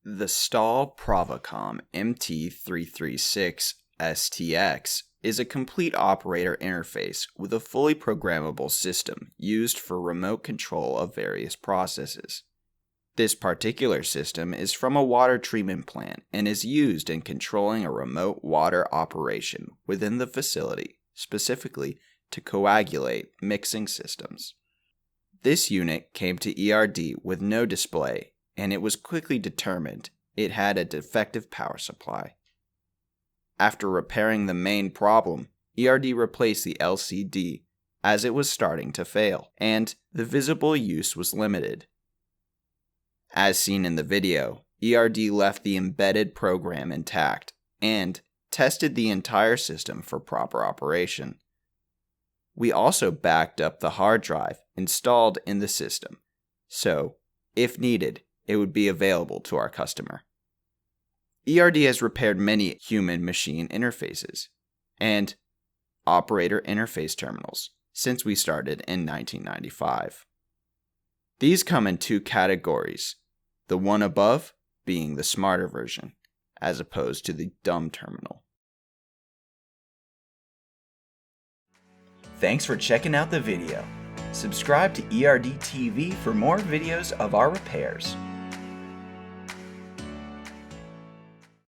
The Stahl Provicom MT-336-S-TX is a complete operator interface with a fully programmable system used for remote control of various processes. This particular system is from a water treatment plant and is used in controlling a remote water operation within the facility, specifically to coagulate mixing systems. This unit came to ERD with no display, and it was quickly determined it had a defective power supply. After repairing the main problem, ERD replaced the LCD as it was starting to fail, and the visible use was limited. As seen in the video, ERD left the embedded program intact and tested the entire system for proper operation. We also backed up the hard drive installed in the system, so, if needed, it would be available to our customer. ERD has repaired many human-machine interfaces and operator interface terminals since we started in 1995. These come in two categories, the one above being the smarter version, as opposed to the dumb terminal. Thanks for checking out the video. Subscribe to ERD TV for more videos of our repairs.